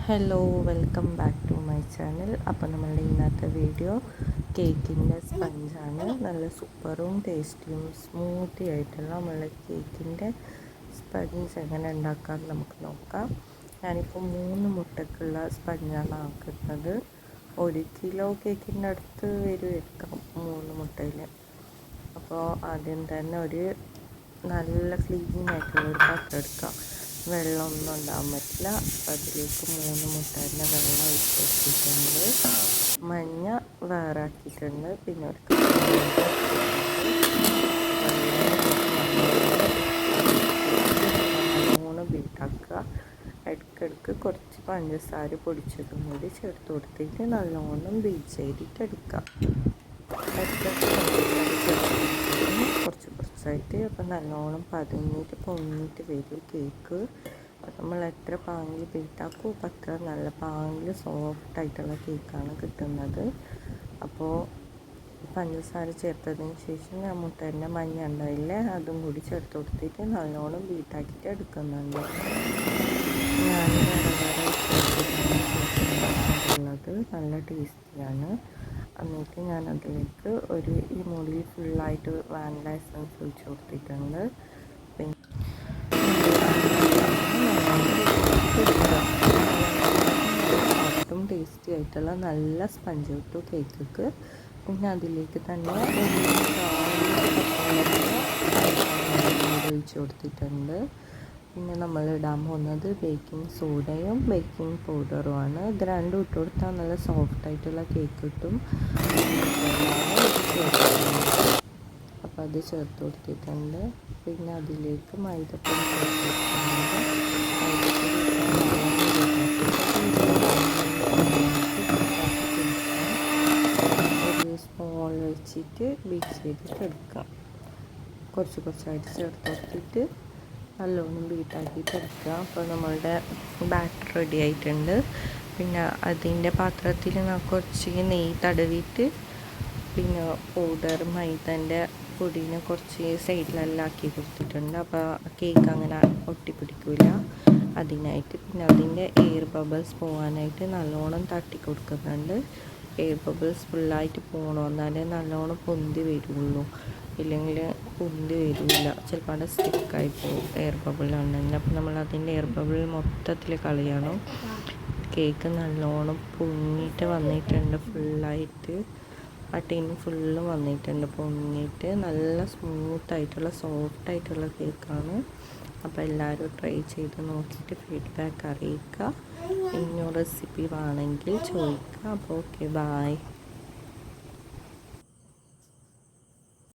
Hello, welcome back to my channel. അപ്പോൾ നമ്മളുടെ ഇന്നത്തെ വീഡിയോ കേക്കിൻ്റെ സ്പഞ്ചാണ്. നല്ല സൂപ്പറും ടേസ്റ്റിയും സ്മൂത്തി ആയിട്ടുള്ള നമ്മളുടെ കേക്കിൻ്റെ സ്പഞ്ച് എങ്ങനെ ഉണ്ടാക്കാൻ നമുക്ക് നോക്കാം. ഞാനിപ്പോൾ 3 മുട്ടക്കുള്ള സ്പഞ്ചാണ് ആക്കുന്നത്. 1 കിലോ കേക്കിൻ്റെ അടുത്ത് വരുമായിരിക്കാം 3 മുട്ടയിൽ. അപ്പോൾ ആദ്യം തന്നെ ഒരു നല്ല ക്ലീൻ ആയിട്ടുള്ളൊരു പാത്രം എടുക്കാം. വെള്ളമൊന്നും ഉണ്ടാകാൻ പറ്റില്ല. അപ്പോൾ അതിലേക്ക് 3 മുട്ടേൻ്റെ വെള്ളം ഒഴിച്ച് വെച്ചിട്ടുണ്ട്. മഞ്ഞ വേറെ ആക്കിയിട്ടുണ്ട്. പിന്നെ ഒരു നല്ലോണം ബീറ്റാക്കുക. ഇടയ്ക്കിടയ്ക്ക് കുറച്ച് പഞ്ചസാര പൊടിച്ചതും കൂടി ചേർത്ത് കൊടുത്തിട്ട് നല്ലോണം ബീറ്റ് ചെയ്തിട്ട് എടുക്കുക. കുറച്ച് കുറച്ചായിട്ട് അപ്പോൾ നല്ലോണം പതിഞ്ഞിട്ട് പൊങ്ങിയിട്ട് വരും കേക്ക്. നമ്മൾ എത്ര പാങ്ങിൽ ബീറ്റാക്കും അപ്പോൾ അത്ര നല്ല പാങ്ങിൽ സോഫ്റ്റായിട്ടുള്ള കേക്കാണ് കിട്ടുന്നത്. അപ്പോൾ പഞ്ചസാര ചേർത്തതിന് ശേഷം ഞാൻ മുട്ടേൻ്റെ മഞ്ഞ ഉണ്ടായില്ലേ അതും കൂടി ചേർത്ത് കൊടുത്തിട്ട് നല്ലോണം ബീറ്റാക്കിയിട്ട് എടുക്കുന്നുണ്ട്. ഞാൻ ഉള്ളത് നല്ല ടേസ്റ്റിയാണ്. എന്നിട്ട് ഞാൻ അതിലേക്ക് ഈ മുളി ഫുള്ളായിട്ട് വാനില എസൻസ് ഒഴിച്ച് കൊടുത്തിട്ടുണ്ട്. പിന്നെ ഒട്ടും ടേസ്റ്റി ആയിട്ടുള്ള നല്ല സ്പഞ്ച് കിട്ടും കേക്ക്. പിന്നെ അതിലേക്ക് തന്നെ ഒഴിച്ച് കൊടുത്തിട്ടുണ്ട്. പിന്നെ നമ്മൾ ഇടാൻ പോകുന്നത് ബേക്കിംഗ് സോഡയും ബേക്കിംഗ് പൗഡറുമാണ്. ഇത് രണ്ടും ഇട്ട് കൊടുത്താൽ നല്ല സോഫ്റ്റായിട്ടുള്ള കേക്ക് കിട്ടും. അപ്പോൾ അത് ചേർത്ത് കൊടുത്തിട്ടുണ്ട്. പിന്നെ അതിലേക്ക് മൈദപ്പൊടി ചേർത്ത് കൊടുത്തിട്ടുണ്ട്. ഒരു സ്പൂൺ വെച്ചിട്ട് ബീറ്റ് ചെയ്തിട്ട് എടുക്കാം. കുറച്ച് കുറച്ചായിട്ട് ചേർത്ത് കൊടുത്തിട്ട് നല്ലോണം ബീറ്റാക്കിയിട്ട് എടുക്കുക. അപ്പോൾ നമ്മളുടെ ബാറ്റർ റെഡി ആയിട്ടുണ്ട്. പിന്നെ അതിൻ്റെ പാത്രത്തിൽ കുറച്ച് നെയ്യ് തടവിയിട്ട് പിന്നെ പൗഡർ മൈദൻ്റെ പൊടിനെ കുറച്ച് സൈഡിലെല്ലാം ആക്കി കൊടുത്തിട്ടുണ്ട്. അപ്പോൾ കേക്ക് അങ്ങനെ ഒട്ടിപ്പിടിക്കില്ല. അതിനായിട്ട് പിന്നെ അതിൻ്റെ എയർ ബബിൾസ് പോകാനായിട്ട് നല്ലോണം തട്ടി കൊടുക്കുന്നുണ്ട്. എയർ ബബിൾസ് ഫുള്ളായിട്ട് പോകണം, എന്നാലേ നല്ലോണം പൊന്തി വരുള്ളൂ. ഇല്ലെങ്കിൽ പൊന്തി വരില്ല, ചിലപ്പോൾ അവിടെ സ്റ്റിക്കായി പോകും എയർ ബബിൾ ഉണ്ടെങ്കിൽ. അപ്പോൾ നമ്മൾ അതിൻ്റെ എയർ ബബിൾ മൊത്തത്തിൽ കളയണം. കേക്ക് നല്ലോണം പൊങ്ങിയിട്ട് വന്നിട്ടുണ്ട്. ഫുള്ളായിട്ട് ആ ടിൻ ഫുള്ള് വന്നിട്ടുണ്ട് പൊങ്ങിയിട്ട്. നല്ല സ്മൂത്തായിട്ടുള്ള സോഫ്റ്റായിട്ടുള്ള കേക്കാണ്. അപ്പോൾ എല്ലാവരും ട്രൈ ചെയ്ത് നോക്കിയിട്ട് ഫീഡ്ബാക്ക് അറിയിക്കുക. ഇനിയും റെസിപ്പി വേണമെങ്കിൽ ചോദിക്കുക. അപ്പോൾ ഓക്കെ, ബായ്.